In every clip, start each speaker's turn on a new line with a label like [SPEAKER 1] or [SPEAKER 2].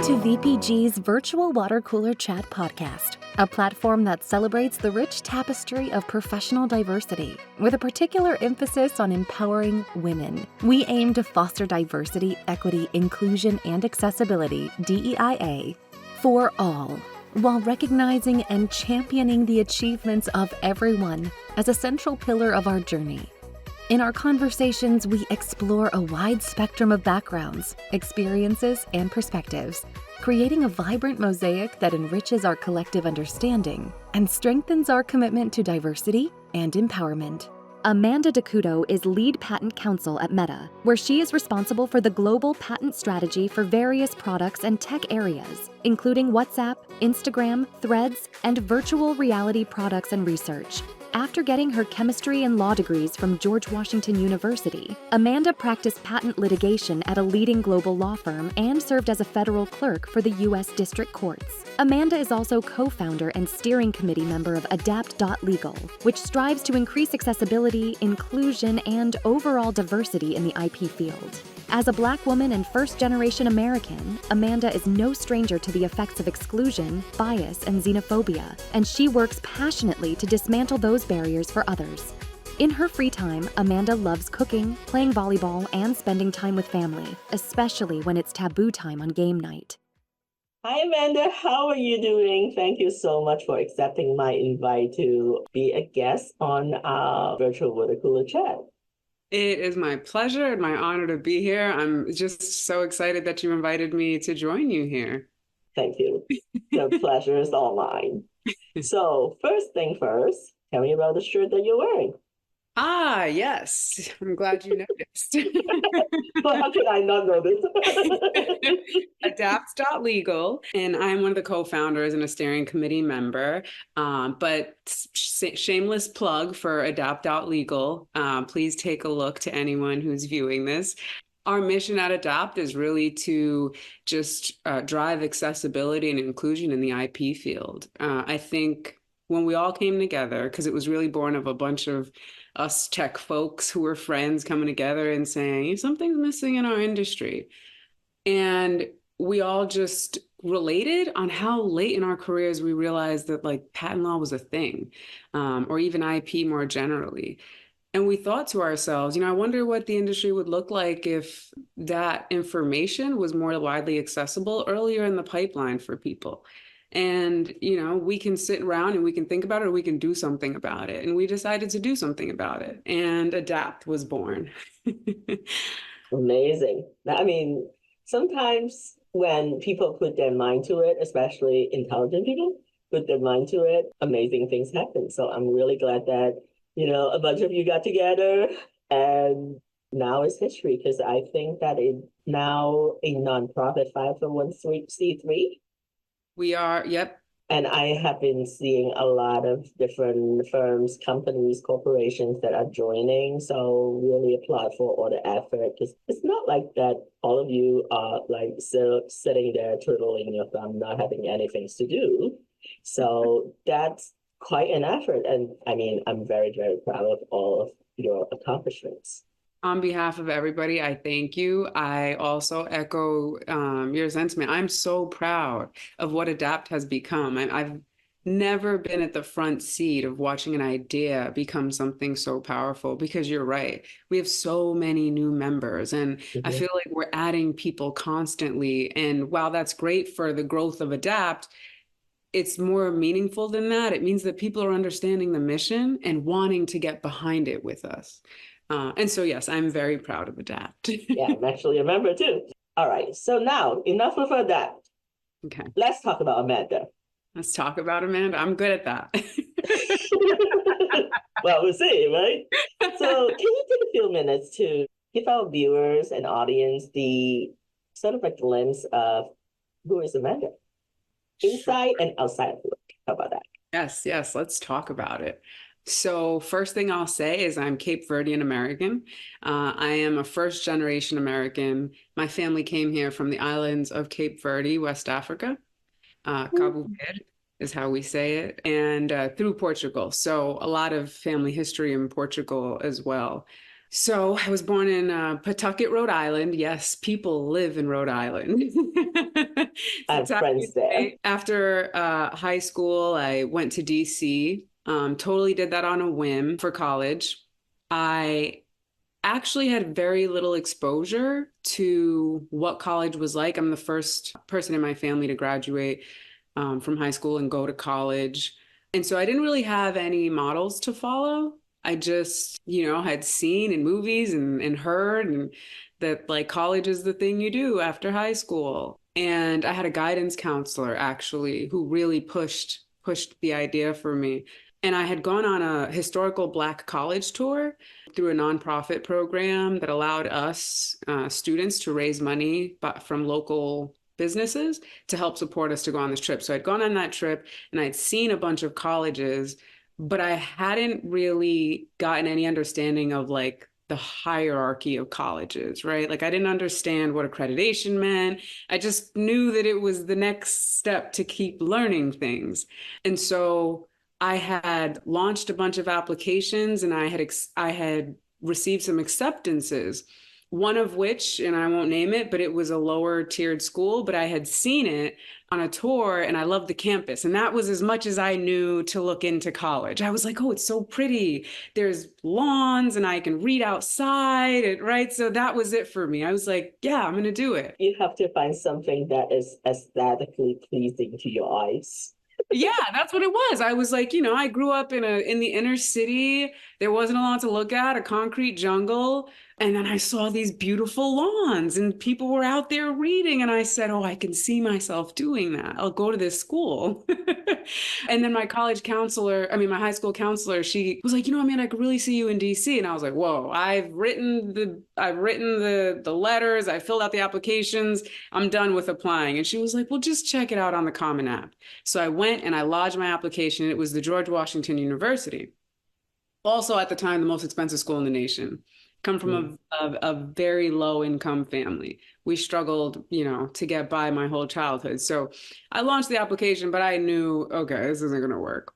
[SPEAKER 1] to VPG's Virtual Water Cooler Chat podcast, a platform that celebrates the rich tapestry of professional diversity, with a particular emphasis on empowering women. We aim to foster diversity, equity, inclusion, and accessibility, DEIA, for all, while recognizing and championing the achievements of everyone as a central pillar of our journey. In our conversations, we explore a wide spectrum of backgrounds, experiences, and perspectives, creating a vibrant mosaic that enriches our collective understanding and strengthens our commitment to diversity and empowerment. Amanda Couto is lead patent counsel at Meta, where she is responsible for the global patent strategy for various products and tech areas, including WhatsApp, Instagram, Threads, and virtual reality products and research. After getting her chemistry and law degrees from George Washington University, Amanda practiced patent litigation at a leading global law firm and served as a federal clerk for the U.S. District Courts. Amanda is also co-founder and steering committee member of Adapt.legal, which strives to increase accessibility, inclusion, and overall diversity in the IP field. As a Black woman and first-generation American, Amanda is no stranger to the effects of exclusion, bias, and xenophobia, and she works passionately to dismantle those barriers for others. In her free time, Amanda loves cooking, playing volleyball, and spending time with family, especially when it's taboo time on game night.
[SPEAKER 2] Hi, Amanda. How are you doing? Thank you so much for accepting my invite to be a guest on our virtual water cooler chat.
[SPEAKER 3] It is my pleasure and my honor to be here. I'm just so excited that you invited me to join you here.
[SPEAKER 2] Thank you. The pleasure is all mine. So first thing first, tell me about the shirt that you're wearing.
[SPEAKER 3] Ah, yes. I'm glad you noticed.
[SPEAKER 2] Well, how could I not notice?
[SPEAKER 3] Adapt.legal, and I'm one of the co-founders and a steering committee member. But shameless plug for Adapt.legal. Please take a look to anyone who's viewing this. Our mission at Adapt is really to just drive accessibility and inclusion in the IP field. I think when we all came together, because it was really born of a bunch of us tech folks who were friends coming together and saying, something's missing in our industry. And we all just related on how late in our careers we realized that like patent law was a thing, or even IP more generally. And we thought to ourselves, I wonder what the industry would look like if that information was more widely accessible earlier in the pipeline for people. And, we can sit around and we can think about it, or we can do something about it. And we decided to do something about it. And Adapt was born.
[SPEAKER 2] Amazing. I mean, sometimes when people put their mind to it, especially intelligent people, put their mind to it, amazing things happen. So I'm really glad that, a bunch of you got together, and now it's history, because I think that it's now a nonprofit 501c3.
[SPEAKER 3] We are, yep.
[SPEAKER 2] And I have been seeing a lot of different firms, companies, corporations that are joining. So really applaud for all the effort, because it's not like that all of you are like sitting there twiddling your thumb, not having anything to do. So that's quite an effort. And I mean, I'm very, very proud of all of your accomplishments.
[SPEAKER 3] On behalf of everybody, I thank you. I also echo your sentiment. I'm so proud of what Adapt has become. I've never been at the front seat of watching an idea become something so powerful, because you're right. We have so many new members, and I feel like we're adding people constantly. And while that's great for the growth of Adapt, it's more meaningful than that. It means that people are understanding the mission and wanting to get behind it with us. And so, yes, I'm very proud of Adapt.
[SPEAKER 2] Yeah, I'm actually a member too. All right. So now, enough of Adapt.
[SPEAKER 3] Okay.
[SPEAKER 2] Let's talk about Amanda.
[SPEAKER 3] Let's talk about Amanda. I'm good at that.
[SPEAKER 2] Well, we'll see, right? So can you take a few minutes to give our viewers and audience the sort of a glimpse of who is Amanda? Inside and outside of work. How about that?
[SPEAKER 3] Yes. Let's talk about it. So first thing I'll say is I'm Cape Verdean American. I am a first-generation American. My family came here from the islands of Cape Verde, West Africa. Cabo Verde is how we say it, and through Portugal. So a lot of family history in Portugal as well. So I was born in Pawtucket, Rhode Island. Yes, people live in Rhode Island.
[SPEAKER 2] I have friends there.
[SPEAKER 3] After high school, I went to DC. Totally did that on a whim for college. I actually had very little exposure to what college was like. I'm the first person in my family to graduate from high school and go to college. And so I didn't really have any models to follow. I just, had seen in movies and heard and that like college is the thing you do after high school. And I had a guidance counselor actually who really pushed the idea for me. And I had gone on a historical Black college tour through a nonprofit program that allowed us students to raise money from local businesses to help support us to go on this trip. So I'd gone on that trip and I'd seen a bunch of colleges, but I hadn't really gotten any understanding of like the hierarchy of colleges, right? Like I didn't understand what accreditation meant. I just knew that it was the next step to keep learning things. And so I had launched a bunch of applications and I had received some acceptances, one of which, and I won't name it, but it was a lower tiered school, but I had seen it on a tour and I loved the campus. And that was as much as I knew to look into college. I was like, oh, it's so pretty. There's lawns and I can read outside, right? So that was it for me. I was like, yeah, I'm going to do it.
[SPEAKER 2] You have to find something that is aesthetically pleasing to your eyes.
[SPEAKER 3] Yeah, that's what it was. I was like, I grew up in the inner city. There wasn't a lot to look at, a concrete jungle. And then I saw these beautiful lawns and people were out there reading. And I said, oh, I can see myself doing that. I'll go to this school. And then my high school counselor, she was like, Amanda, I could really see you in DC. And I was like, whoa, I've written the letters. I filled out the applications. I'm done with applying. And she was like, well, just check it out on the Common App. So I went and I lodged my application. It was the George Washington University. Also at the time, the most expensive school in the nation. Come from a very low income family. We struggled, to get by my whole childhood. So I launched the application, but I knew, okay, this isn't going to work.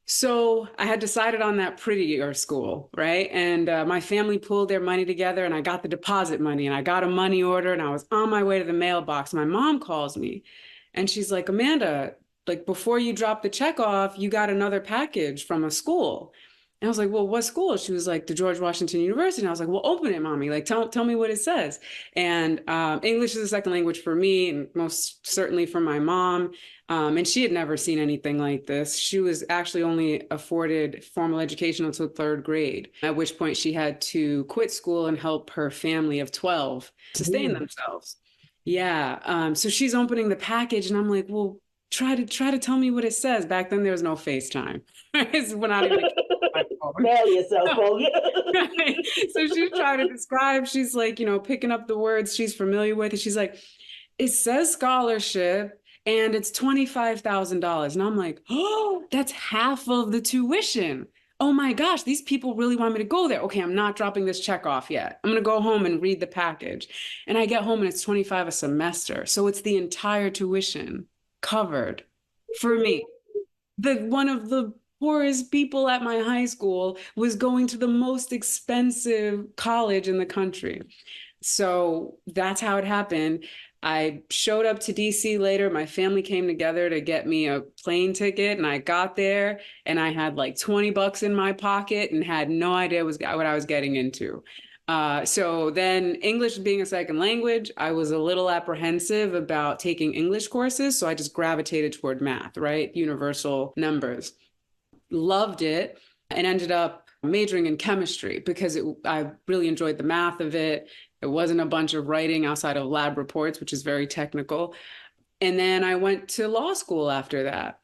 [SPEAKER 3] So I had decided on that prettier school, right? And my family pulled their money together and I got the deposit money and I got a money order and I was on my way to the mailbox. My mom calls me and she's like, Amanda, like before you drop the check off, you got another package from a school. And I was like, well, what school? She was like, the George Washington University. And I was like, well, open it, mommy. Like, tell me what it says. And English is a second language for me, and most certainly for my mom. And she had never seen anything like this. She was actually only afforded formal education until third grade, at which point she had to quit school and help her family of 12 sustain themselves. Yeah. So she's opening the package, and I'm like, well, try to tell me what it says. Back then, there was no FaceTime. We're not even
[SPEAKER 2] Mail yourself,
[SPEAKER 3] right. So she's trying to describe, she's like, picking up the words she's familiar with. And she's like, it says scholarship and it's $25,000. And I'm like, oh, that's half of the tuition. Oh my gosh, these people really want me to go there. Okay, I'm not dropping this check off yet. I'm going to go home and read the package. And I get home and it's $25 a semester. So it's the entire tuition covered for me. One of the poorest people at my high school was going to the most expensive college in the country. So that's how it happened. I showed up to DC later. My family came together to get me a plane ticket, and I got there and I had like $20 in my pocket and had no idea what I was getting into. So then English being a second language, I was a little apprehensive about taking English courses. So I just gravitated toward math, right? Universal numbers. Loved it and ended up majoring in chemistry because I really enjoyed the math of it. It wasn't a bunch of writing outside of lab reports, which is very technical. And then I went to law school after that.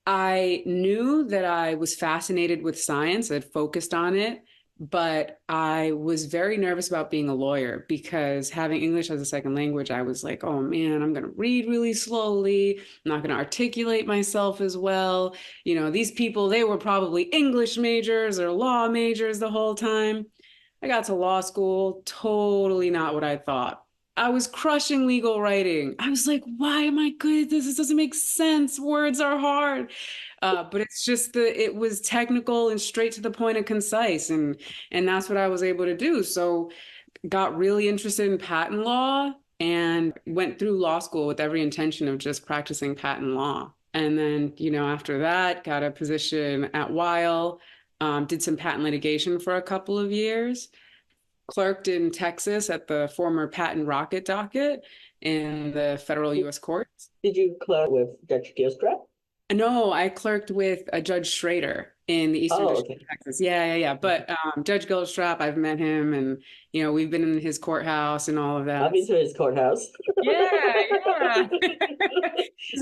[SPEAKER 3] I knew that I was fascinated with science. I'd focused on it, but I was very nervous about being a lawyer because having English as a second language, I was like, oh man, I'm going to read really slowly. I'm not going to articulate myself as well. These people, they were probably English majors or law majors the whole time. I got to law school, totally not what I thought. I was crushing legal writing. I was like, why am I good at this? This doesn't make sense. Words are hard. But it's just it was technical and straight to the point and concise. And that's what I was able to do. So got really interested in patent law and went through law school with every intention of just practicing patent law. And then, after that, got a position at Weil, did some patent litigation for a couple of years, clerked in Texas at the former patent rocket docket in the federal U.S. courts.
[SPEAKER 2] Did you clerk with Judge Gilstrap?
[SPEAKER 3] No, I clerked with Judge Schrader in the Eastern District of Texas. Yeah. But Judge Gilstrap, I've met him, and we've been in his courthouse and all of that.
[SPEAKER 2] I've been to his courthouse.
[SPEAKER 3] Yeah.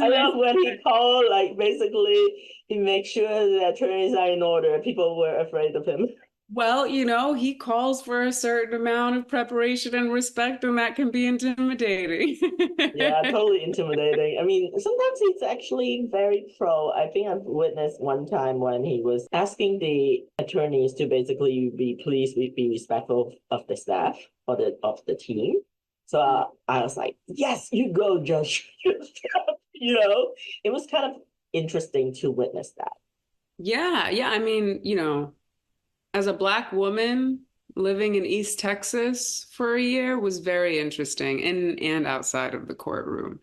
[SPEAKER 2] I love when he called, like basically he makes sure the attorneys are in order. People were afraid of him.
[SPEAKER 3] Well, he calls for a certain amount of preparation and respect, and that can be intimidating.
[SPEAKER 2] Yeah, totally intimidating. I mean, sometimes he's actually very pro. I think I've witnessed one time when he was asking the attorneys to basically be respectful of the staff or of the team. So I was like, yes, you go, Judge. It was kind of interesting to witness that.
[SPEAKER 3] Yeah. I mean, as a Black woman living in East Texas for a year was very interesting and outside of the courtroom.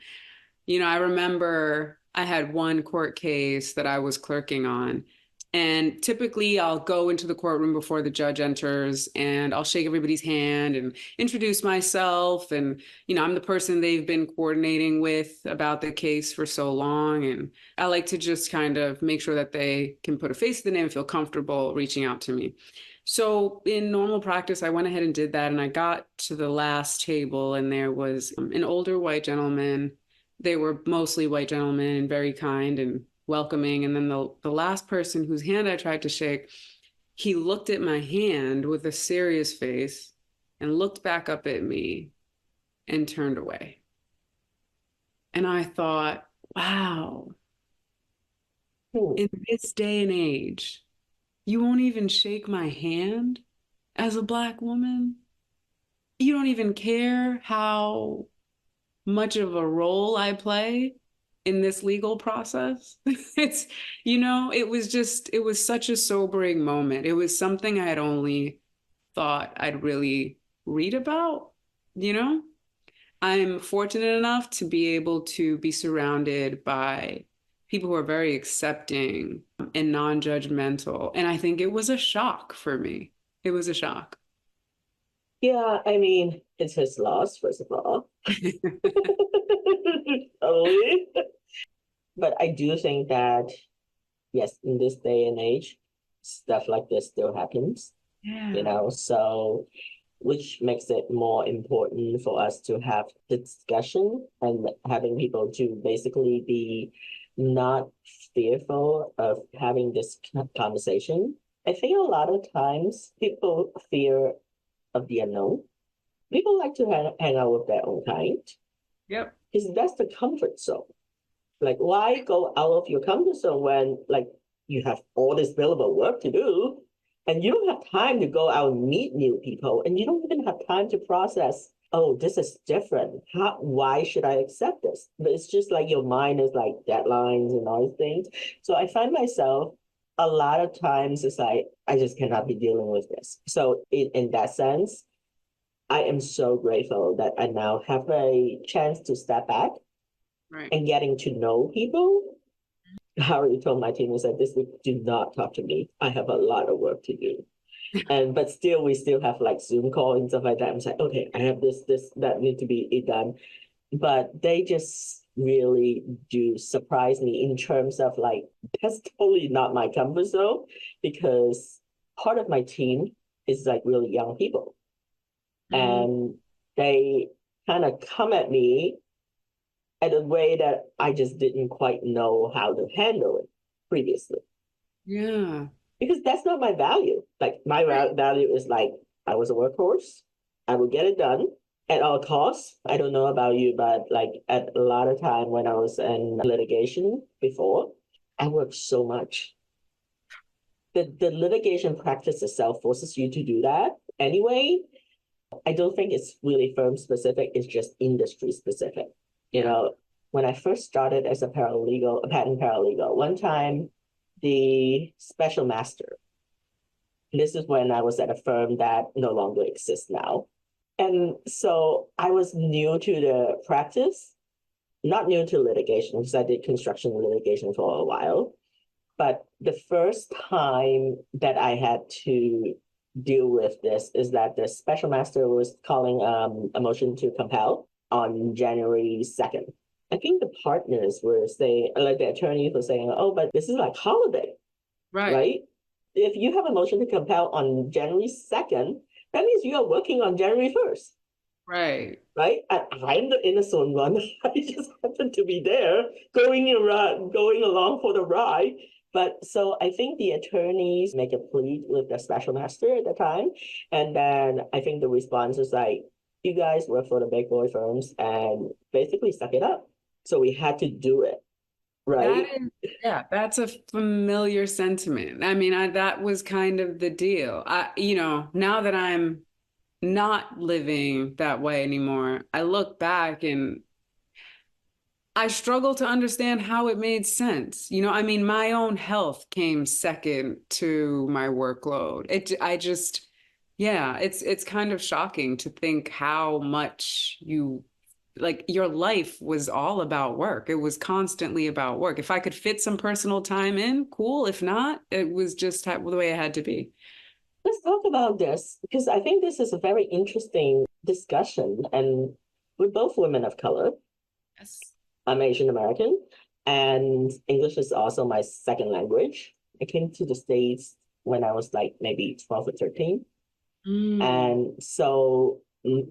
[SPEAKER 3] I remember I had one court case that I was clerking on, and typically I'll go into the courtroom before the judge enters and I'll shake everybody's hand and introduce myself. And, I'm the person they've been coordinating with about the case for so long. And I like to just kind of make sure that they can put a face to the name and feel comfortable reaching out to me. So in normal practice, I went ahead and did that. And I got to the last table and there was an older white gentleman. They were mostly white gentlemen and very kind and welcoming. And then the last person whose hand I tried to shake, he looked at my hand with a serious face and looked back up at me and turned away. And I thought, wow, in this day and age, you won't even shake my hand as a Black woman? You don't even care how much of a role I play in this legal process. It was such a sobering moment. It was something I had only thought I'd really read about, I'm fortunate enough to be able to be surrounded by people who are very accepting and non-judgmental. And I think it was a shock for me. It was a shock.
[SPEAKER 2] Yeah, I mean, it's his loss, first of all. Totally. But I do think that, yes, in this day and age, stuff like this still happens.
[SPEAKER 3] Yeah.
[SPEAKER 2] So which makes it more important for us to have the discussion and having people to basically be not fearful of having this conversation. I think a lot of times people fear of the unknown. People like to hang out with their own kind.
[SPEAKER 3] Yep.
[SPEAKER 2] Because that's the comfort zone. Like, why go out of your comfort zone when, like, you have all this billable work to do and you don't have time to go out and meet new people, and you don't even have time to process, oh, this is different. Why should I accept this? But it's just like your mind is like deadlines and all these things. So I find myself a lot of times it's like, I just cannot be dealing with this. So in that sense, I am so grateful that I now have a chance to step back and getting to know people. I already told my team, I said, this week, do not talk to me. I have a lot of work to do. But still, we still have like Zoom call and stuff like that. I'm like, okay, I have this, that need to be done. But they just really do surprise me in terms of like, that's totally not my comfort zone, because part of my team is like really young people. And they kind of come at me in a way that I just didn't quite know how to handle it previously.
[SPEAKER 3] Yeah.
[SPEAKER 2] Because that's not my value. Like my value is like, I was a workhorse. I would get it done at all costs. I don't know about you, but like at a lot of time when I was in litigation before, I worked so much. The litigation practice itself forces you to do that anyway. I don't think it's really firm specific. It's just industry specific. When I first started as a paralegal, a patent paralegal, one time the special master, this is when I was at a firm that no longer exists now. And so I was new to the practice, not new to litigation because I did construction litigation for a while. But the first time that I had to deal with this is that the special master was calling a motion to compel on January 2nd. I think the partners were saying, like the attorneys were saying, oh, but this is like holiday, right? If you have a motion to compel on January 2nd, that means you are working on January 1st.
[SPEAKER 3] Right.
[SPEAKER 2] Right? And I'm the innocent one. I just happen to be there going around, going along for the ride. But so I think the attorneys make a plea with the special master at the time. And then I think the response is like, you guys work for the big boy firms and basically suck it up. So we had to do it. Right.
[SPEAKER 3] Yeah, that's a familiar sentiment. I mean, that was kind of the deal. Now that I'm not living that way anymore, I look back and I struggle to understand how it made sense. I mean, my own health came second to my workload. It's kind of shocking to think how much your life was all about work. It was constantly about work. If I could fit some personal time in, cool. If not, it was just the way it had to be.
[SPEAKER 2] Let's talk about this because I think this is a very interesting discussion. And we're both women of color.
[SPEAKER 3] Yes.
[SPEAKER 2] I'm Asian American, and English is also my second language. I came to the States when I was like maybe 12 or 13. And so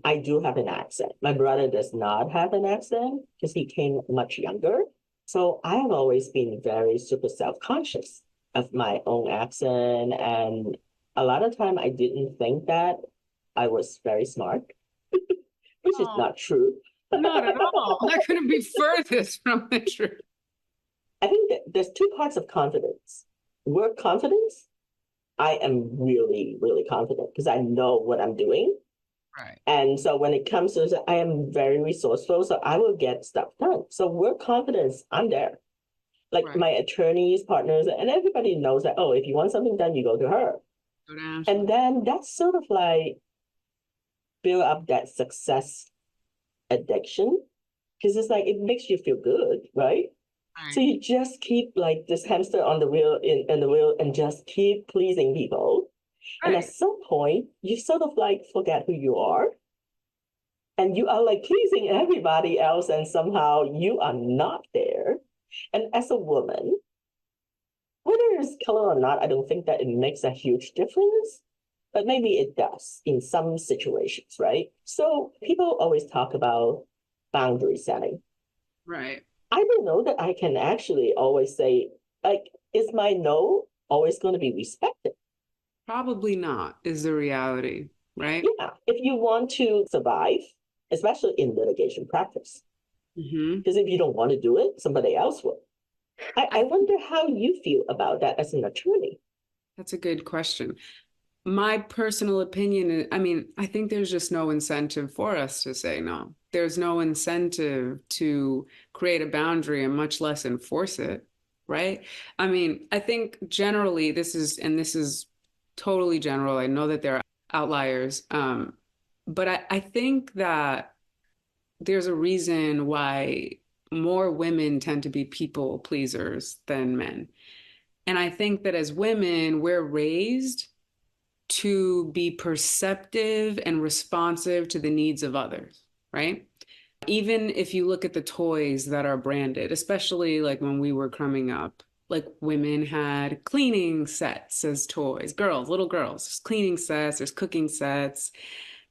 [SPEAKER 2] I do have an accent. My brother does not have an accent because he came much younger. So I have always been very super self-conscious of my own accent. And a lot of time I didn't think that I was very smart, which is not true.
[SPEAKER 3] Not at all. That couldn't be furthest from the truth.
[SPEAKER 2] I think that there's two parts of confidence. Work confidence, I am really, really confident because I know what I'm doing.
[SPEAKER 3] Right.
[SPEAKER 2] And so when it comes to, I am very resourceful, so I will get stuff done. So work confidence, I'm there. Like my attorneys, partners, and everybody knows that, oh, if you want something done, you go to her. And then that's sort of like build up that success addiction because it's like it makes you feel good, right? So you just keep like this hamster on the wheel in the wheel and just keep pleasing people. And at some point, you sort of like forget who you are. And you are like pleasing everybody else, and somehow you are not there. And as a woman, whether it's color or not, I don't think that it makes a huge difference. But maybe it does in some situations, right? So people always talk about boundary setting.
[SPEAKER 3] Right.
[SPEAKER 2] I don't know that I can actually always say, like, is my no always going to be respected?
[SPEAKER 3] Probably not, is the reality, right?
[SPEAKER 2] Yeah. If you want to survive, especially in litigation practice, because if you don't want to do it, somebody else will. I wonder how you feel about that as an attorney.
[SPEAKER 3] That's a good question. My personal opinion, I mean, I think there's just no incentive for us to say no. There's no incentive to create a boundary and much less enforce it, right? I mean, I think generally this is totally general. I know that there are outliers, but I think that there's a reason why more women tend to be people pleasers than men. And I think that as women, we're raised to be perceptive and responsive to the needs of others, right? Even if you look at the toys that are branded, especially like when we were coming up, like women had cleaning sets as toys, little girls, there's cleaning sets, there's cooking sets.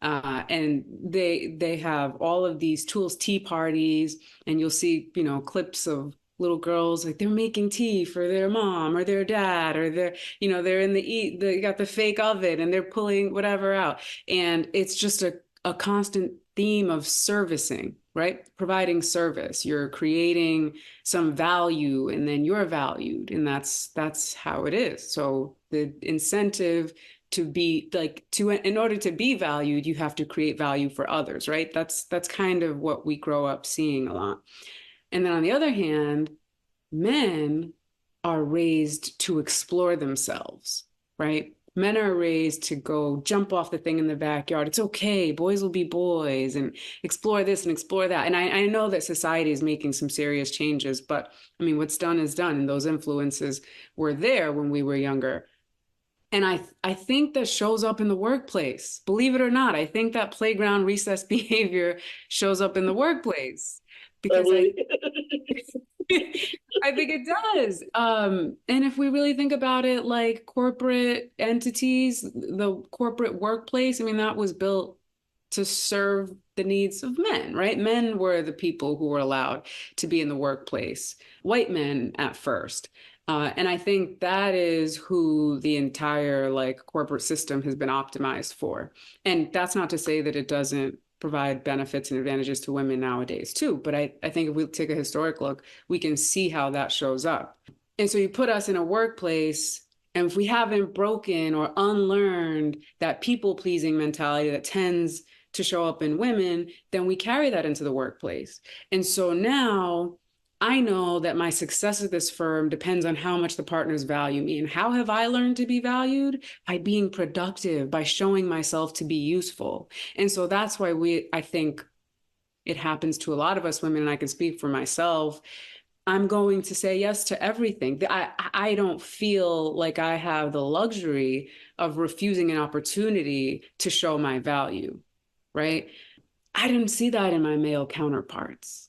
[SPEAKER 3] And they have all of these tools, tea parties, and you'll see, clips of little girls like they're making tea for their mom or their dad, or they're in they got the fake oven and they're pulling whatever out. And it's just a constant theme of servicing, right? Providing service. You're creating some value and then you're valued. And that's how it is. So the incentive to be in order to be valued, you have to create value for others, right? That's kind of what we grow up seeing a lot. And then on the other hand, men are raised to explore themselves, right? Men are raised to go jump off the thing in the backyard. It's okay. Boys will be boys and explore this and explore that. And I know that society is making some serious changes, but I mean, what's done is done. And those influences were there when we were younger. And I think that shows up in the workplace. Believe it or not, I think that playground recess behavior shows up in the workplace because I think it does. And if we really think about it, like corporate entities, the corporate workplace, I mean, that was built to serve the needs of men, right? Men were the people who were allowed to be in the workplace, white men at first. And I think that is who the entire like corporate system has been optimized for. And that's not to say that it doesn't provide benefits and advantages to women nowadays too. But I think if we take a historic look, we can see how that shows up. And so you put us in a workplace, and if we haven't broken or unlearned that people-pleasing mentality that tends to show up in women, then we carry that into the workplace. And so now I know that my success at this firm depends on how much the partners value me. And how have I learned to be valued? By being productive, by showing myself to be useful. And so that's why I think it happens to a lot of us women, and I can speak for myself. I'm going to say yes to everything. I don't feel like I have the luxury of refusing an opportunity to show my value, right? I didn't see that in my male counterparts.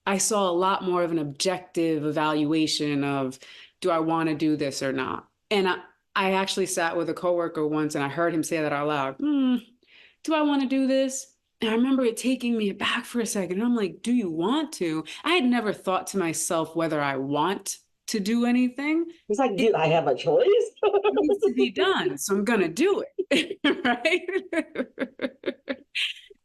[SPEAKER 3] I saw a lot more of an objective evaluation of, do I want to do this or not? And I actually sat with a coworker once and I heard him say that out loud. Do I want to do this? And I remember it taking me aback for a second. And I'm like, do you want to? I had never thought to myself whether I want to do anything.
[SPEAKER 2] It's like, do I have a choice?
[SPEAKER 3] It needs to be done, so I'm going to do it, right?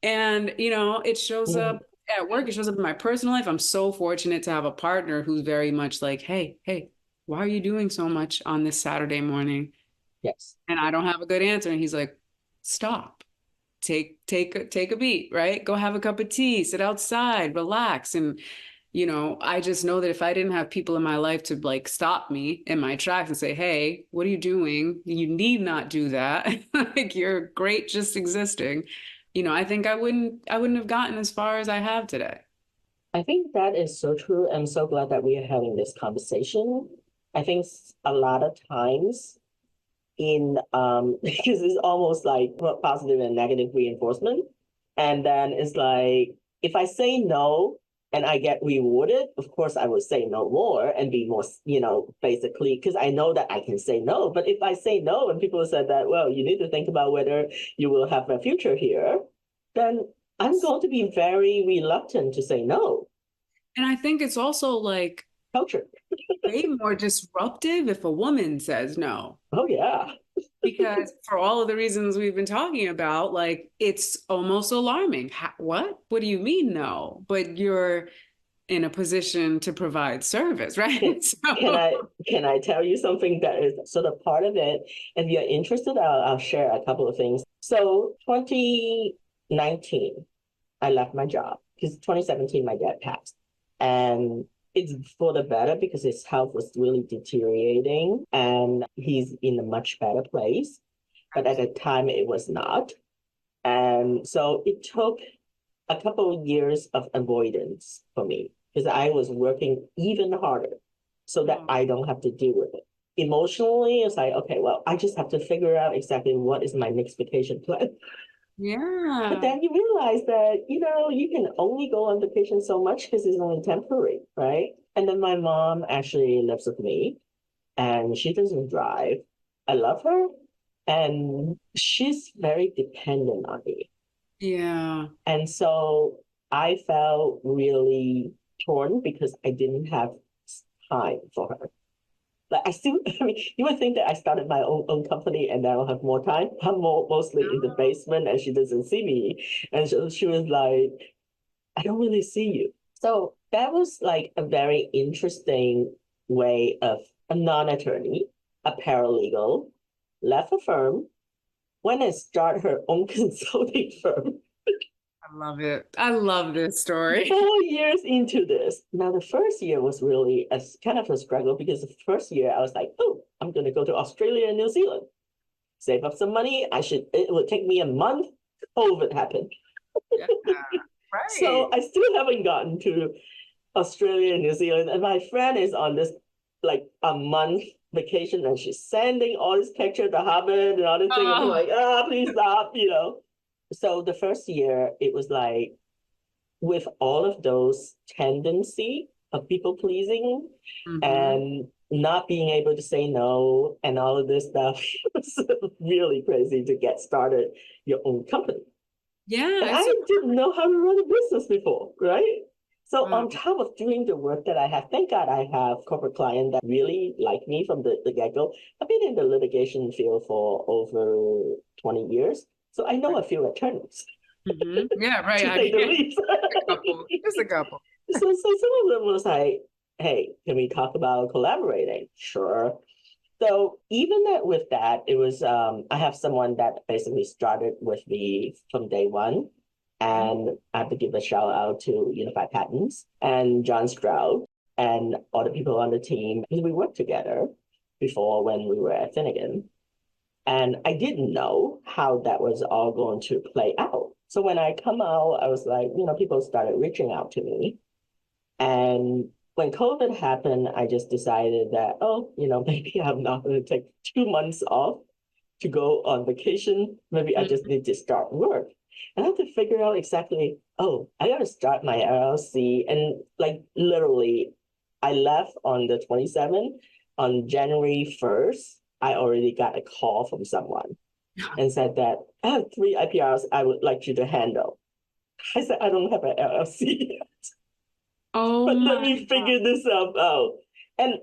[SPEAKER 3] And, you know, it shows up at work, it shows up in my personal life. I'm so fortunate to have a partner who's very much like, hey, why are you doing so much on this Saturday morning?
[SPEAKER 2] Yes.
[SPEAKER 3] And I don't have a good answer. And he's like, stop, take a beat, right? Go have a cup of tea, sit outside, relax. And, you know, I just know that if I didn't have people in my life to like stop me in my tracks and say, hey, what are you doing? You need not do that. Like, you're great just existing. You know, I think I wouldn't have gotten as far as I have today.
[SPEAKER 2] I think that is so true. I'm so glad that we are having this conversation. I think a lot of times because it's almost like positive and negative reinforcement. And then it's like, if I say no and I get rewarded, of course I would say no more and be more, basically, because I know that I can say no. But if I say no and people said that, well, you need to think about whether you will have a future here, then I'm going to be very reluctant to say no.
[SPEAKER 3] And I think it's also like
[SPEAKER 2] culture.
[SPEAKER 3] way more disruptive if a woman says no.
[SPEAKER 2] Oh, yeah.
[SPEAKER 3] Because for all of the reasons we've been talking about, like, it's almost alarming. What? What do you mean no? But you're in a position to provide service, right?
[SPEAKER 2] Can I tell you something that is sort of part of it? If you're interested, I'll share a couple of things. So 2019, I left my job because 2017, my dad passed. And it's for the better because his health was really deteriorating and he's in a much better place. But at the time, it was not. And so it took a couple of years of avoidance for me because I was working even harder so that I don't have to deal with it. Emotionally, it's like, okay, well, I just have to figure out exactly what is my next vacation plan.
[SPEAKER 3] Yeah.
[SPEAKER 2] But then you realize that, you can only go on vacation so much because it's only temporary, right? And then my mom actually lives with me and she doesn't drive. I love her and she's very dependent on me.
[SPEAKER 3] Yeah.
[SPEAKER 2] And so I felt really torn because I didn't have time for her. Like you would think that I started my own company and I will have more time. I'm mostly in the basement and she doesn't see me. And so she was like, I don't really see you. So that was like a very interesting way of a non-attorney, a paralegal, left a firm, went and started her own consulting firm.
[SPEAKER 3] I love it. I love this story.
[SPEAKER 2] 4 years into this. Now, the first year was really kind of a struggle because the first year I was like, oh, I'm going to go to Australia and New Zealand. save up some money. It would take me a month. COVID happened.
[SPEAKER 3] Yeah,
[SPEAKER 2] So
[SPEAKER 3] right.
[SPEAKER 2] I still haven't gotten to Australia and New Zealand. And my friend is on this like a month vacation and she's sending all this picture to Harvard and all this thing. I'm
[SPEAKER 3] Oh,
[SPEAKER 2] like, please stop, So the first year, it was like with all of those tendency of people pleasing
[SPEAKER 3] mhm.
[SPEAKER 2] and not being able to say no and all of this stuff, it's really crazy to get started your own company.
[SPEAKER 3] Yeah,
[SPEAKER 2] And
[SPEAKER 3] it's
[SPEAKER 2] I didn't know how to run a business before, right? So
[SPEAKER 3] wow.
[SPEAKER 2] on top of doing the work that I have, thank God I have corporate clients that really like me from the get-go. I've been in the litigation field for over 20 years. So I know a few attorneys,
[SPEAKER 3] Yeah, right.
[SPEAKER 2] to
[SPEAKER 3] I
[SPEAKER 2] say
[SPEAKER 3] mean,
[SPEAKER 2] the least.
[SPEAKER 3] a couple, just a couple.
[SPEAKER 2] So some of them was like, hey, can we talk about collaborating? Sure. So even with that, it was I have someone that basically started with me from day one. And I have to give a shout out to Unified Patents and John Stroud and all the people on the team. We worked together before when we were at Finnegan. And I didn't know how that was all going to play out. So when I come out, I was like, people started reaching out to me. And when COVID happened, I just decided that, maybe I'm not going to take 2 months off to go on vacation. Maybe I just need to start work. And I have to figure out exactly, I got to start my LLC. And like literally, I left on the 27th. On January 1st, I already got a call from someone and said that I have 3 IPRs I would like you to handle. I said, I don't have an LLC.
[SPEAKER 3] Oh
[SPEAKER 2] But let
[SPEAKER 3] my
[SPEAKER 2] me
[SPEAKER 3] God.
[SPEAKER 2] figure this out. And,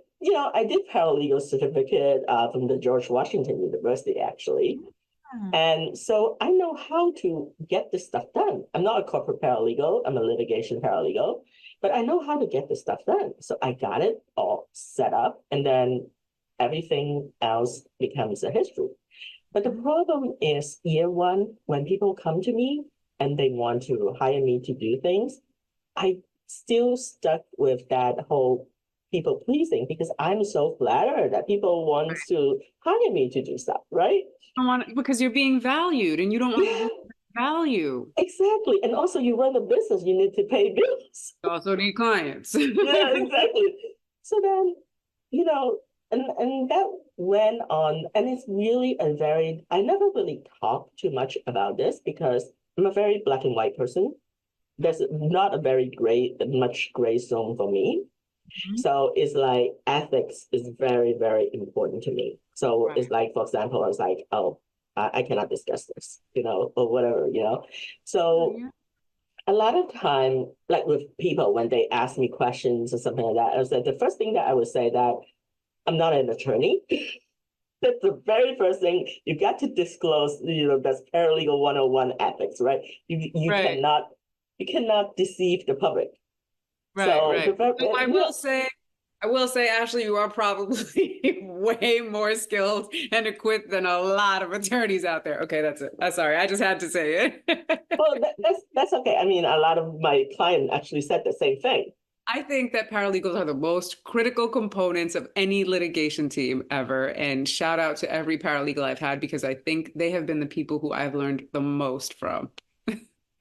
[SPEAKER 2] I did paralegal certificate from the George Washington University, actually. And so I know how to get this stuff done. I'm not a corporate paralegal, I'm a litigation paralegal, but I know how to get this stuff done. So I got it all set up, and then everything else becomes a history. But the problem is year one, when people come to me and they want to hire me to do things, I still stuck with that whole people pleasing because I'm so flattered that people want to hire me to do stuff, right?
[SPEAKER 3] I want because you're being valued and you don't want to
[SPEAKER 2] Yeah,
[SPEAKER 3] lose value.
[SPEAKER 2] exactly. And also, you run a business, you need to pay bills.
[SPEAKER 3] You also need clients.
[SPEAKER 2] Yeah, exactly. So then, you know, and that went on, and it's really I never really talk too much about this because I'm a very black and white person. There's not a very much gray zone for me. So it's like ethics is very, very important to me. So
[SPEAKER 3] Right.
[SPEAKER 2] it's like, for example, I was like, oh, I cannot discuss this, or whatever.
[SPEAKER 3] Oh,
[SPEAKER 2] So
[SPEAKER 3] yeah.
[SPEAKER 2] a lot of time, like with people, when they ask me questions or something like that, I was like, the first thing that I would say that I'm not an attorney. That's the very first thing you got to disclose, that's paralegal 101 ethics, right?
[SPEAKER 3] Right.
[SPEAKER 2] You cannot deceive the public.
[SPEAKER 3] Right.
[SPEAKER 2] So
[SPEAKER 3] Right. Though I will say, Ashley, you are probably way more skilled and equipped than a lot of attorneys out there. Okay, that's it. I'm sorry. I just had to say it.
[SPEAKER 2] well, that's okay. I mean, a lot of my clients actually said the same thing.
[SPEAKER 3] I think that paralegals are the most critical components of any litigation team ever. And shout out to every paralegal I've had because I think they have been the people who I've learned the most from.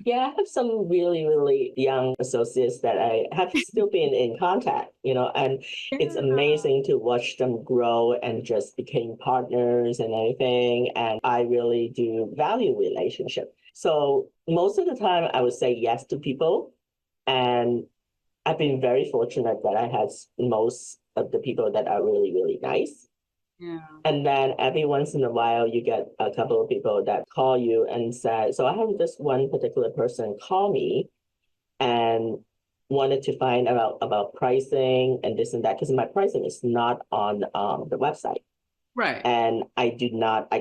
[SPEAKER 2] Yeah, I have some really, really young associates that I have still been in contact, and it's
[SPEAKER 3] Yeah.
[SPEAKER 2] amazing to watch them grow and just become partners and everything. And I really do value relationship. So most of the time I would say yes to people. And I've been very fortunate that I had most of the people that are really, really nice.
[SPEAKER 3] Yeah.
[SPEAKER 2] And then every once in a while, you get a couple of people that call you and say, so I had this one particular person call me and wanted to find about pricing and this and that, because my pricing is not on the website.
[SPEAKER 3] Right.
[SPEAKER 2] And I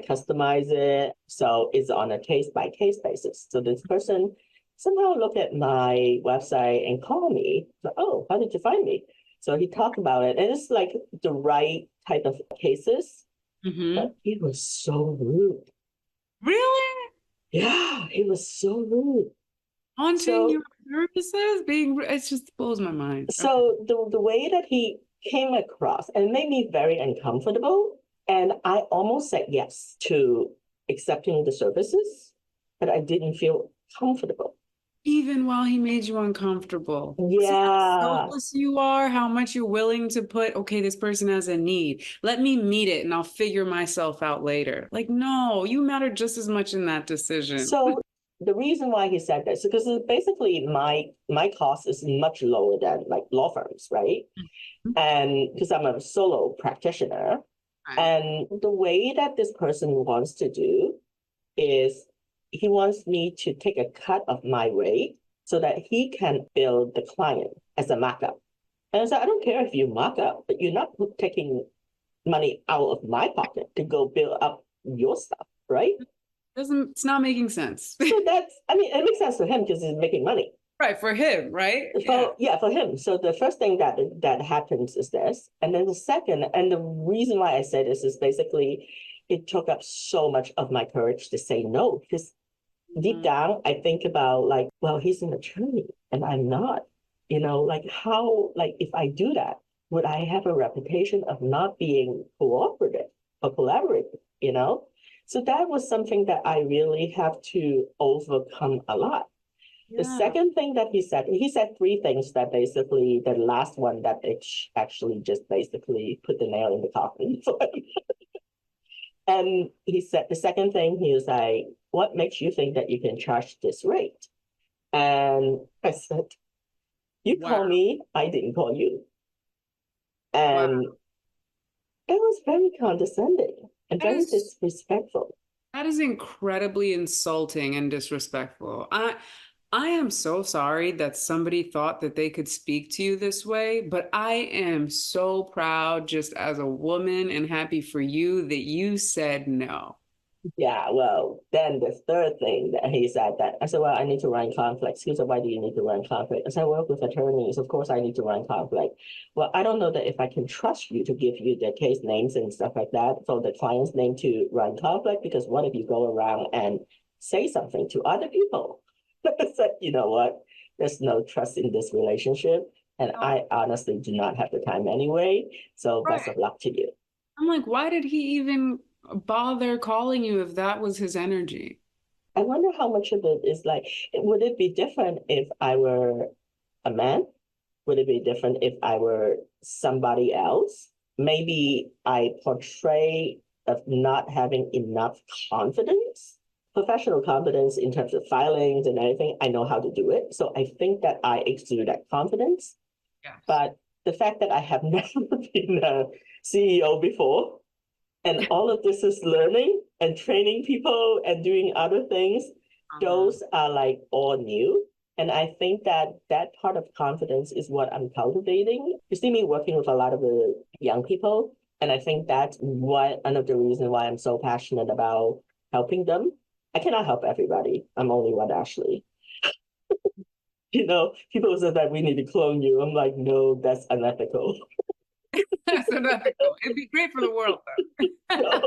[SPEAKER 2] customize it. So it's on a case by case basis. So this person somehow looked at my website and called me. So, oh, how did you find me? So he talked about it. And it's like the right type of cases,
[SPEAKER 3] Mm-hmm.
[SPEAKER 2] but he was so rude.
[SPEAKER 3] Really?
[SPEAKER 2] Yeah, he was so rude.
[SPEAKER 3] Haunting
[SPEAKER 2] So
[SPEAKER 3] your services? It just blows my mind. Okay.
[SPEAKER 2] so the way that he came across and it made me very uncomfortable. And I almost said yes to accepting the services, but I didn't feel comfortable.
[SPEAKER 3] Even while he made you uncomfortable. See how
[SPEAKER 2] Yeah.
[SPEAKER 3] selfless you are, how much you're willing to put, okay, this person has a need. Let me meet it and I'll figure myself out later. Like, no, you matter just as much in that decision.
[SPEAKER 2] So the reason why he said this, because basically my cost is much lower than like law firms, right? And because I'm a solo practitioner,
[SPEAKER 3] Right.
[SPEAKER 2] and the way that this person wants to do is he wants me to take a cut of my rate so that he can bill the client as a markup. And I said, I don't care if you mark up, but you're not taking money out of my pocket to go build up your stuff, right?
[SPEAKER 3] It's not making sense.
[SPEAKER 2] So that's, I mean, it makes sense to him because he's making money.
[SPEAKER 3] Right, for him, right?
[SPEAKER 2] For him. So the first thing that happens is this. And then the second, and the reason why I say this is basically it took up so much of my courage to say no. Because deep down, I think about like, well, he's an attorney and I'm not. Like how, like if I do that, would I have a reputation of not being cooperative or collaborative? So that was something that I really have to overcome a lot. The
[SPEAKER 3] Yeah.
[SPEAKER 2] second thing that he said three things that basically, the last one that actually just basically put the nail in the coffin for him. And he said, the second thing, he was like, what makes you think that you can charge this rate? And I said, you call
[SPEAKER 3] Wow.
[SPEAKER 2] me, I didn't call you.
[SPEAKER 3] Wow.
[SPEAKER 2] And it was very condescending and
[SPEAKER 3] That
[SPEAKER 2] very
[SPEAKER 3] is
[SPEAKER 2] disrespectful.
[SPEAKER 3] that is incredibly insulting and disrespectful. I am so sorry that somebody thought that they could speak to you this way, but I am so proud just as a woman and happy for you that you said no.
[SPEAKER 2] Yeah, well, then the third thing that he said that I said, well, I need to run conflicts. He said, why do you need to run conflict? I said, I work with attorneys. Of course, I need to run conflict. Well, I don't know that if I can trust you to give you the case names and stuff like that for the client's name to run conflict, because what if you go around and say something to other people? I said, you know what? There's no trust in this relationship. And
[SPEAKER 3] Oh,
[SPEAKER 2] I honestly do not have the time anyway. So best
[SPEAKER 3] right.
[SPEAKER 2] of luck to you.
[SPEAKER 3] I'm like, why did he even bother calling you if that was his energy?
[SPEAKER 2] I wonder how much of it is like, would it be different if I were a man? Would it be different if I were somebody else? Maybe I portray of not having enough confidence, professional confidence in terms of filings and everything. I know how to do it. So I think that I exude that confidence.
[SPEAKER 3] Yes.
[SPEAKER 2] But the fact that I have never been a CEO before, and all of this is learning and training people and doing other things.
[SPEAKER 3] Uh-huh.
[SPEAKER 2] Those are like all new. And I think that that part of confidence is what I'm cultivating. You see me working with a lot of the young people. And I think that's one of the reasons why I'm so passionate about helping them. I cannot help everybody. I'm only one Ashley. People say that we need to clone you. I'm like, no, that's unethical.
[SPEAKER 3] That's unethical. It'd be great for the world, though.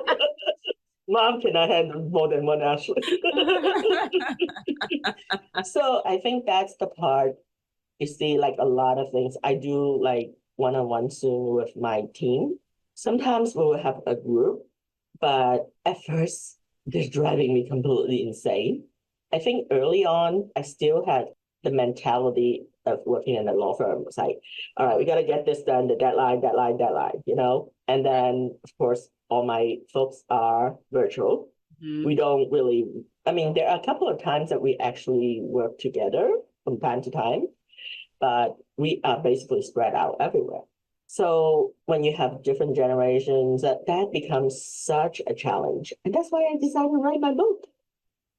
[SPEAKER 2] Mom cannot handle more than one Ashley. So I think that's the part. You see, like a lot of things. I do like one-on-one Zoom with my team. Sometimes we will have a group, but at first they're driving me completely insane. I think early on, I still had the mentality of working in a law firm. It's like, all right, we got to get this done, the deadline. And then, of course, all my folks are virtual.
[SPEAKER 3] Mhm.
[SPEAKER 2] We don't really, I mean, there are a couple of times that we actually work together from time to time, but we are basically spread out everywhere. So when you have different generations, that becomes such a challenge. And that's why I decided to write my book,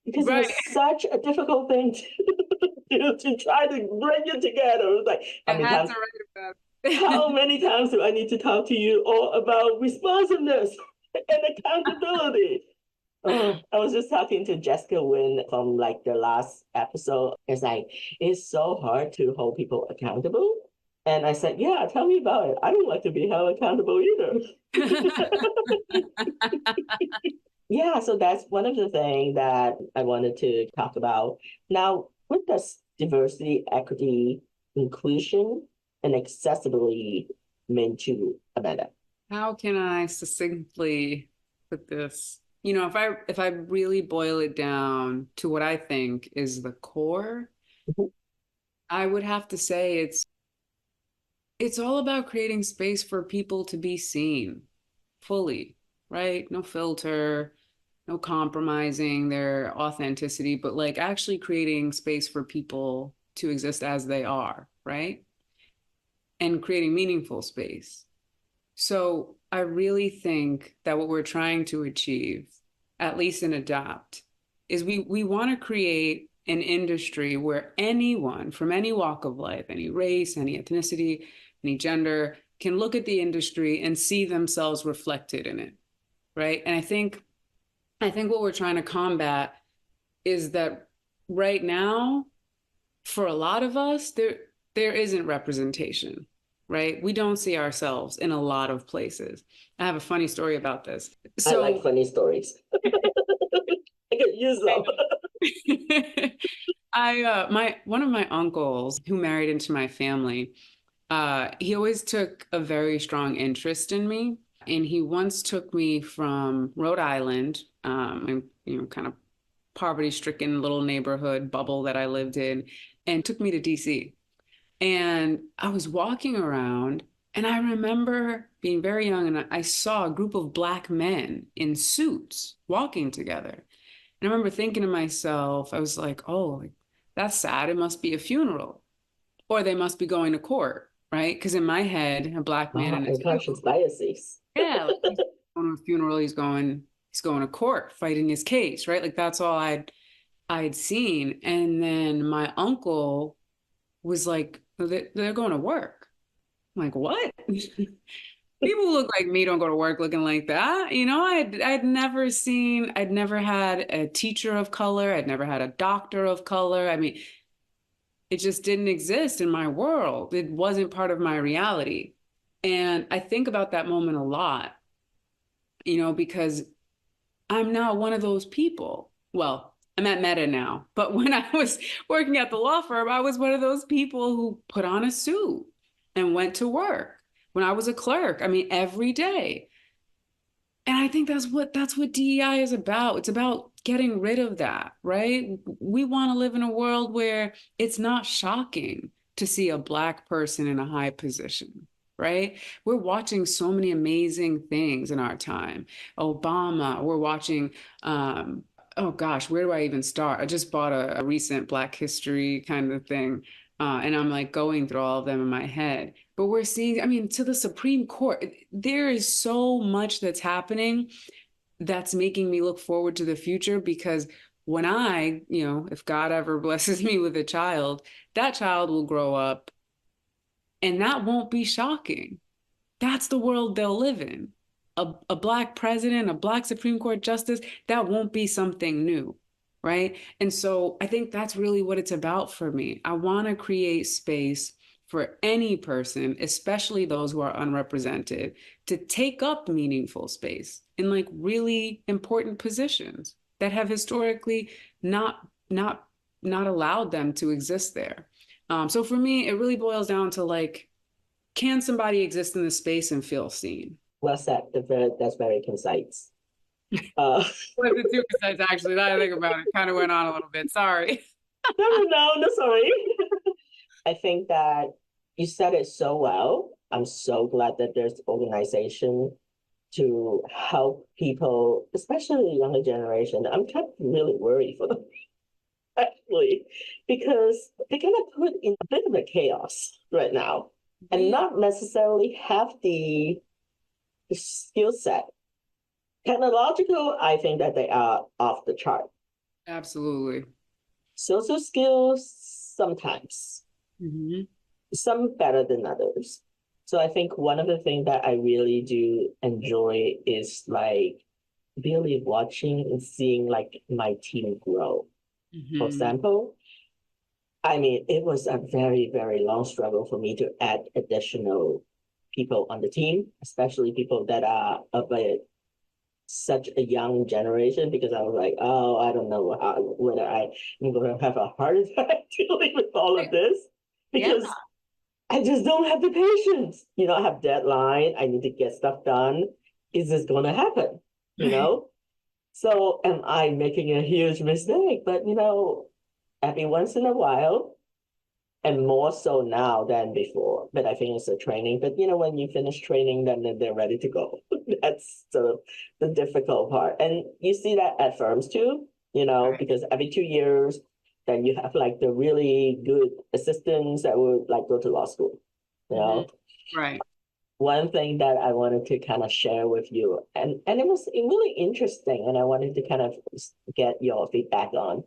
[SPEAKER 2] because it
[SPEAKER 3] Right.
[SPEAKER 2] was such a difficult thing to try to bring it together. It was like,
[SPEAKER 3] I had to write about
[SPEAKER 2] how
[SPEAKER 3] it.
[SPEAKER 2] many times do I need to talk to you all about responsiveness and accountability? Oh, I was just talking to Jessica Wynn from like the last episode. It's like, it's so hard to hold people accountable. And I said, yeah, tell me about it. I don't like to be held accountable either. Yeah, so that's one of the things that I wanted to talk about. Now, what does diversity, equity, inclusion, and accessibility mean to Amanda?
[SPEAKER 3] How can I succinctly put this? You know, if I really boil it down to what I think is the core, I would have to say it's all about creating space for people to be seen fully, right? No filter, no compromising their authenticity, but like actually creating space for people to exist as they are, right? And creating meaningful space. So I really think that what we're trying to achieve, at least in Adopt, is we want to create an industry where anyone from any walk of life, any race, any ethnicity, any gender, can look at the industry and see themselves reflected in it, right? And I think what we're trying to combat is that right now, for a lot of us, there isn't representation, right? We don't see ourselves in a lot of places. I have a funny story about this.
[SPEAKER 2] I like
[SPEAKER 3] So
[SPEAKER 2] funny stories. I could use them.
[SPEAKER 3] my one of my uncles who married into my family, he always took a very strong interest in me. And he once took me from Rhode Island, and, you know, kind of poverty-stricken little neighborhood bubble that I lived in, and took me to DC. And I was walking around, and I remember being very young, and I saw a group of Black men in suits walking together. And I remember thinking to myself, I was like, oh, that's sad. It must be a funeral, or they must be going to court, right? Because in my head, a Black man in a suit,
[SPEAKER 2] Unconscious biases.
[SPEAKER 3] yeah, like he's going to a funeral, he's going to court, fighting his case, right? Like that's all I'd seen. And then my uncle was like, they're going to work. I'm like, what? People who look like me don't go to work looking like that. You know, I'd never had a teacher of color. I'd never had a doctor of color. I mean, it just didn't exist in my world. It wasn't part of my reality. And I think about that moment a lot, you know, because I'm now one of those people. Well, I'm at Meta now, but when I was working at the law firm, I was one of those people who put on a suit and went to work. When I was a clerk, I mean, every day. And I think that's what DEI is about. It's about getting rid of that, right? We want to live in a world where it's not shocking to see a Black person in a high position, right? We're watching so many amazing things in our time. Obama, we're watching oh gosh, where do I even start? I just bought a recent Black history kind of thing. And I'm like going through all of them in my head. But we're seeing, I mean, to the Supreme Court, there is so much that's happening that's making me look forward to the future because when you know, if God ever blesses me with a child, that child will grow up and that won't be shocking. That's the world they'll live in. A Black president, a Black Supreme Court justice, that won't be something new, right? And so I think that's really what it's about for me. I want to create space for any person, especially those who are unrepresented, to take up meaningful space in like really important positions that have historically not allowed them to exist there. So for me, it really boils down to like, can somebody exist in this space and feel seen?
[SPEAKER 2] Well said. That's very concise.
[SPEAKER 3] Was it too precise? Actually, now I think about it, kind of went on a little bit. Sorry.
[SPEAKER 2] No, sorry. I think that you said it so well. I'm so glad that there's organization to help people, especially the younger generation. I'm kind of really worried for them, actually, because they're gonna put in a bit of a chaos right now and not necessarily have the skill set. Technological, I think that they are off the chart.
[SPEAKER 3] Absolutely.
[SPEAKER 2] Social skills, sometimes.
[SPEAKER 3] Mm-hmm.
[SPEAKER 2] Some better than others. So I think one of the things that I really do enjoy is like really watching and seeing like my team grow.
[SPEAKER 3] Mm-hmm.
[SPEAKER 2] For example, I mean, it was a very, very long struggle for me to add additional people on the team, especially people that are of such a young generation, because I was like, oh, I don't know whether I'm going to have a heart attack dealing with all of this. Because I just don't have the patience. I have deadline. I need to get stuff done. Is this going to happen? You know? So am I making a huge mistake? But, every once in a while, and more so now than before, but I think it's a training. But, when you finish training, then they're ready to go. That's sort of the difficult part. And you see that at firms too, because every 2 years, then you have like the really good assistants that would like go to law school,
[SPEAKER 3] Right.
[SPEAKER 2] One thing that I wanted to kind of share with you, and it was really interesting, and I wanted to kind of get your feedback on.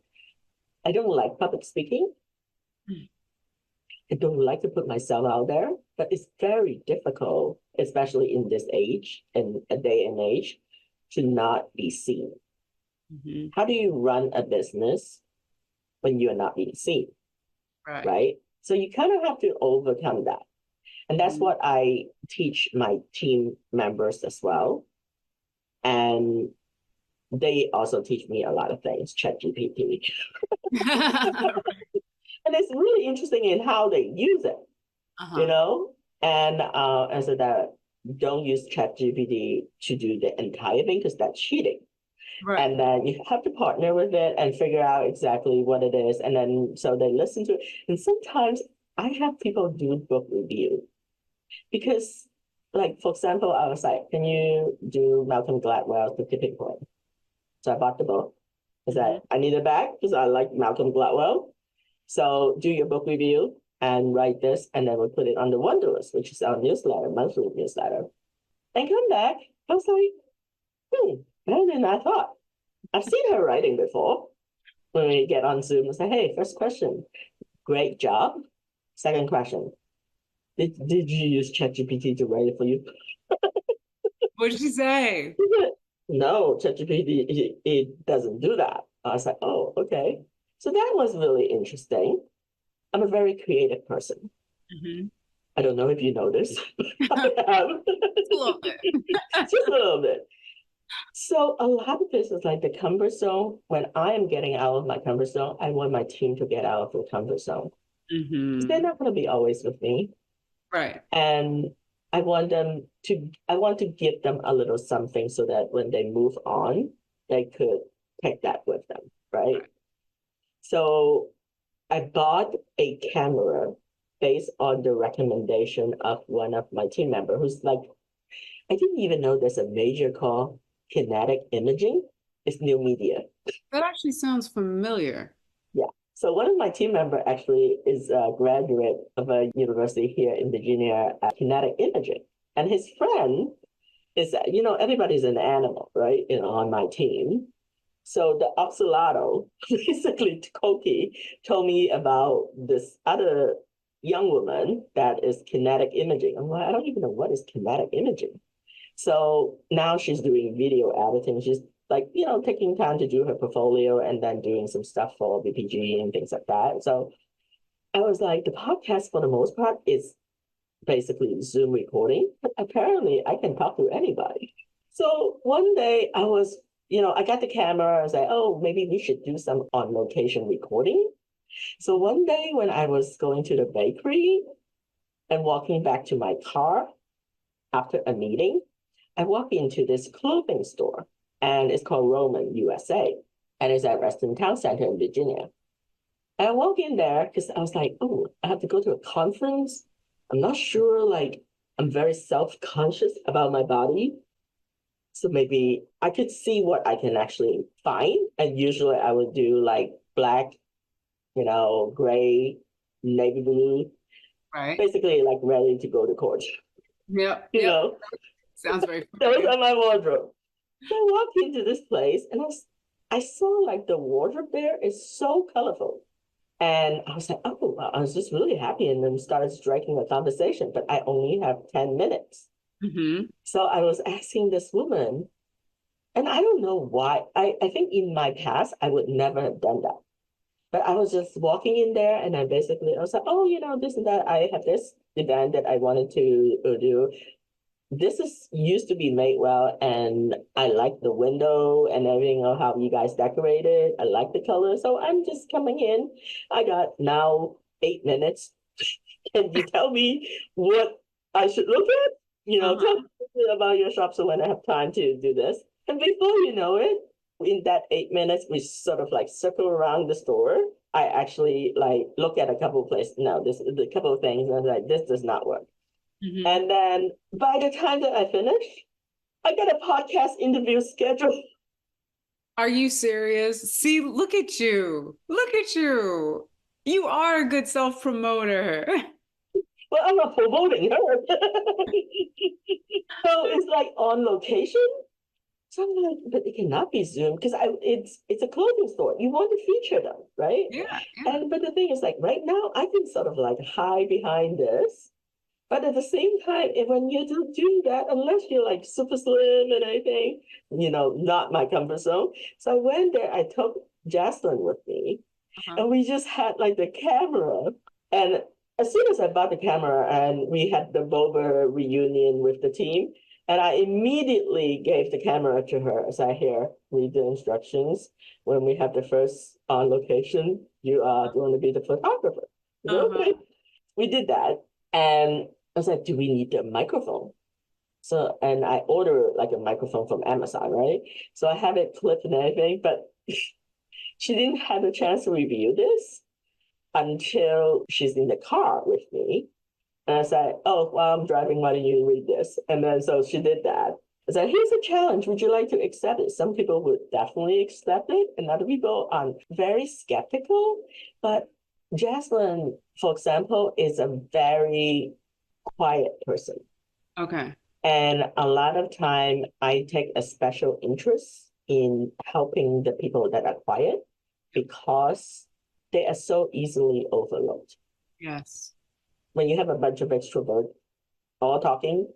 [SPEAKER 2] I don't like public speaking. I don't like to put myself out there, but it's very difficult, especially in this age and a day and age, to not be seen. How do you run a business when you're not being seen? Right? So you kind of have to overcome that. And that's what I teach my team members as well. And they also teach me a lot of things, ChatGPT. And it's really interesting in how they use it, and so that don't use ChatGPT to do the entire thing because that's cheating. Right. And then you have to partner with it and figure out exactly what it is. And then so they listen to it. And sometimes I have people do book review because, like, for example, I was like, can you do Malcolm Gladwell's The Tipping Point? So I bought the book. I said, I need it back because I like Malcolm Gladwell. So do your book review and write this, and then we'll put it on the Wanderers, which is our newsletter, monthly newsletter. And come back. I was like, better than I thought. I've seen her writing before. When we get on Zoom, I say, hey, first question, great job. Second question, did you use ChatGPT to write it for you?
[SPEAKER 3] What did she say?
[SPEAKER 2] No, ChatGPT, it doesn't do that. I was like, oh, okay. So that was really interesting. I'm a very creative person. I don't know if you know this.
[SPEAKER 3] Just a little bit.
[SPEAKER 2] Just a little bit. So a lot of this is like the comfort zone. When I am getting out of my comfort zone, I want my team to get out of the comfort zone. They're not going to be always with me.
[SPEAKER 3] Right.
[SPEAKER 2] And I want to give them a little something so that when they move on, they could take that with them, right? So I bought a camera based on the recommendation of one of my team members who's like, I didn't even know there's a major called kinetic imaging. It's new media.
[SPEAKER 3] That actually sounds familiar.
[SPEAKER 2] Yeah. So one of my team members actually is a graduate of a university here in Virginia at kinetic imaging. And his friend is, everybody's an animal, right? On my team. So the oxalato, basically Koki, told me about this other young woman that is kinetic imaging. I'm like, I don't even know what is kinetic imaging. So now she's doing video editing. She's like, taking time to do her portfolio and then doing some stuff for BPG and things like that. So I was like, the podcast for the most part is basically Zoom recording, but apparently I can talk to anybody. So one day I was, I got the camera. I was like, oh, maybe we should do some on location recording. So one day when I was going to the bakery and walking back to my car after a meeting, I walked into this clothing store, and it's called Roman USA, and it's at Reston Town Center in Virginia. And I walked in there because I was like, oh, I have to go to a conference. I'm not sure, like, I'm very self-conscious about my body. So maybe I could see what I can actually find. And usually I would do like black, gray, navy blue,
[SPEAKER 3] right?
[SPEAKER 2] Basically like ready to go to court.
[SPEAKER 3] Yep.
[SPEAKER 2] You know?
[SPEAKER 3] Sounds very
[SPEAKER 2] That was on my wardrobe. So I walked into this place and I saw like the wardrobe there is so colorful. And I was like, oh, wow. I was just really happy and then started striking a conversation, but I only have 10 minutes. So I was asking this woman, and I don't know why. I think in my past, I would never have done that. But I was just walking in there and I was like, oh, this and that. I have this event that I wanted to do. This is used to be made well, and I like the window and everything of how you guys decorated. I like the color. So I'm just coming in. I got now 8 minutes Can you tell me what I should look at? Tell me about your shop so when I have time to do this. And before you know it, in that 8 minutes, we sort of like circle around the store. I actually like look at a couple of places. No, this a couple of things, and I was like, this does not work. And then by the time that I finish, I got a podcast interview scheduled.
[SPEAKER 3] Are you serious? See, look at you. Look at you. You are a good self-promoter.
[SPEAKER 2] Well, I'm not promoting her. So it's like on location. So I'm like, but it cannot be Zoom because it's a clothing store. You want to feature them, right?
[SPEAKER 3] Yeah.
[SPEAKER 2] But the thing is, like right now, I can sort of like hide behind this. But at the same time, when you don't do that, unless you're like super slim and anything, not my comfort zone. So I went there, I took Jocelyn with me, and we just had like the camera. And as soon as I bought the camera and we had the Boba reunion with the team, and I immediately gave the camera to her. I said, here, read the instructions. When we have the first on location, you are going to be the photographer. Okay. We did that. And I was like, do we need a microphone? So, and I ordered like a microphone from Amazon, right? So I have it clipped and everything, but she didn't have a chance to review this until she's in the car with me. And I said, oh, while I'm driving, why don't you read this? And then so she did that. I said, here's a challenge. Would you like to accept it? Some people would definitely accept it, and other people are very skeptical. But Jocelyn, for example, is a very quiet person.
[SPEAKER 3] Okay.
[SPEAKER 2] And a lot of time I take a special interest in helping the people that are quiet because they are so easily overlooked.
[SPEAKER 3] Yes.
[SPEAKER 2] When you have a bunch of extroverts all talking,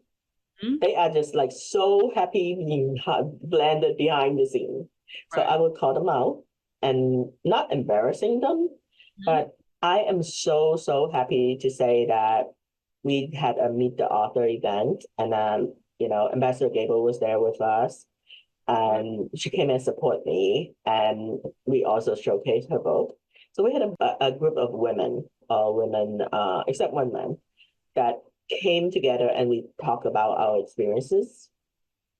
[SPEAKER 2] they are just like so happy being blended behind the scene. So I would call them out and not embarrassing them, but I am so, so happy to say that we had a Meet the Author event, and Ambassador Gable was there with us, and she came and support me, and we also showcased her book. So we had a group of women, except one man, that came together and we talked about our experiences.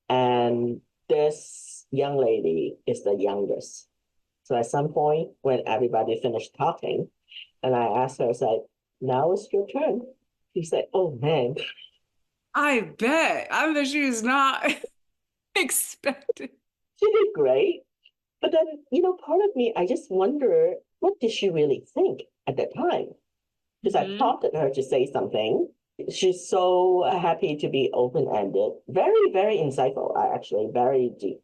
[SPEAKER 2] And this young lady is the youngest. So at some point, when everybody finished talking, and I asked her, I said, now it's your turn. She said, oh man.
[SPEAKER 3] I bet she was not expected.
[SPEAKER 2] She did great. But then, part of me, I just wonder, what did she really think at that time? Because I prompted her to say something. She's so happy to be open-ended, very, very insightful, actually, very deep.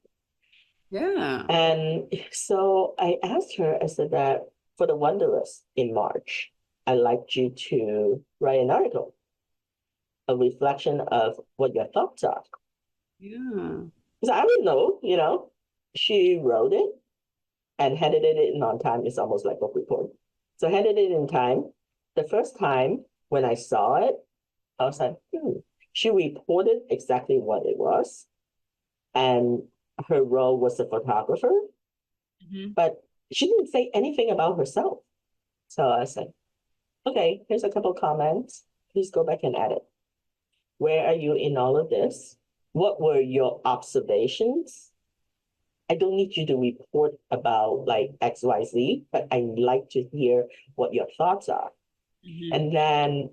[SPEAKER 3] Yeah.
[SPEAKER 2] And so I asked her, I said that for the Wanderers in March, I'd like you to write an article, a reflection of what your thoughts are.
[SPEAKER 3] Yeah.
[SPEAKER 2] Because I would know, she wrote it and handed it in on time. It's almost like book report. So handed it in time. The first time when I saw it, I was like, She reported exactly what it was. And her role was a photographer, but she didn't say anything about herself. So I said, okay, here's a couple comments. Please go back and edit. Where are you in all of this? What were your observations? I don't need you to report about like XYZ, but I like to hear what your thoughts are. And then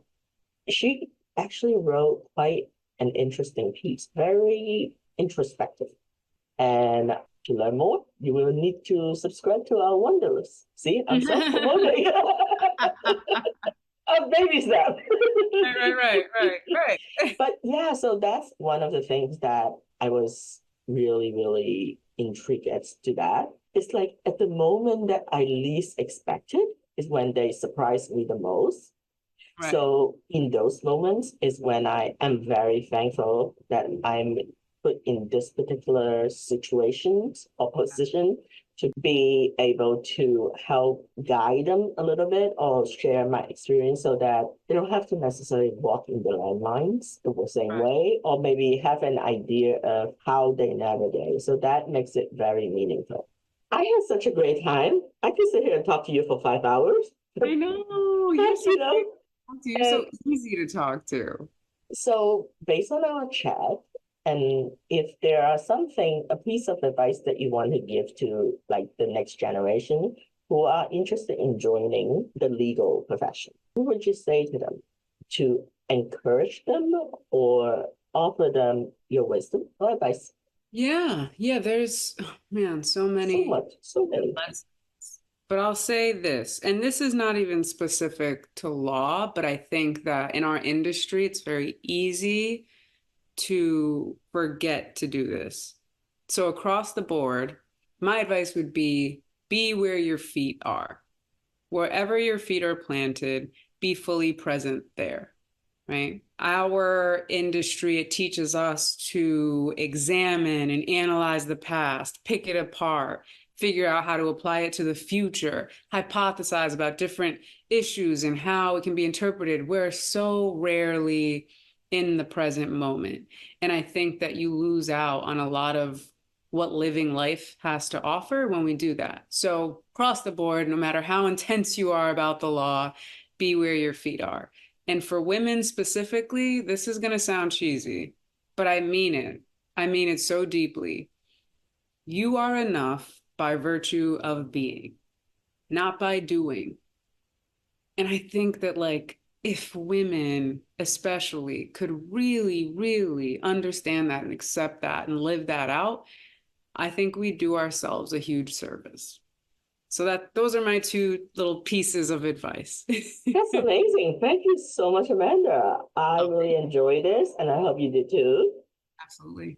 [SPEAKER 2] she actually wrote quite an interesting piece, very introspective. And to learn more, you will need to subscribe to our Wanderers. See, I'm self-promoting. Baby step.
[SPEAKER 3] Right.
[SPEAKER 2] But yeah, so that's one of the things that I was really, really intrigued as to that. It's like at the moment that I least expected is when they surprise me the most. Right. So in those moments is when I am very thankful that I'm put in this particular situation or position to be able to help guide them a little bit or share my experience so that they don't have to necessarily walk in the landmines the same way, or maybe have an idea of how they navigate. So that makes it very meaningful. I had such a great time. I could sit here and talk to you for 5 hours.
[SPEAKER 3] I know.
[SPEAKER 2] Yes,
[SPEAKER 3] You're
[SPEAKER 2] And
[SPEAKER 3] so easy to talk to.
[SPEAKER 2] so based on our chat, and if there are a piece of advice that you want to give to like the next generation who are interested in joining the legal profession, what would you say to them? To encourage them or offer them your wisdom or advice?
[SPEAKER 3] Yeah, there's, oh, man, so
[SPEAKER 2] So
[SPEAKER 3] many
[SPEAKER 2] much, so many.
[SPEAKER 3] lessons. But I'll say this, and this is not even specific to law, but I think that in our industry, it's very easy to forget to do this. So across the board, my advice would be where your feet are. Wherever your feet are planted, be fully present there, right? Our industry, it teaches us to examine and analyze the past, pick it apart, figure out how to apply it to the future, hypothesize about different issues and how it can be interpreted. We're so rarely in the present moment. And I think that you lose out on a lot of what living life has to offer when we do that. So, across the board, no matter how intense you are about the law, be where your feet are. And for women specifically, this is going to sound cheesy, but I mean it. I mean it so deeply. You are enough by virtue of being, not by doing. And I think that, like, if women especially could really, really understand that and accept that and live that out, I think we do ourselves a huge service. So that those are my two little pieces of advice.
[SPEAKER 2] That's amazing. Thank you so much, Amanda. I
[SPEAKER 3] Oh,
[SPEAKER 2] really enjoyed this, and I hope you did too.
[SPEAKER 3] absolutely.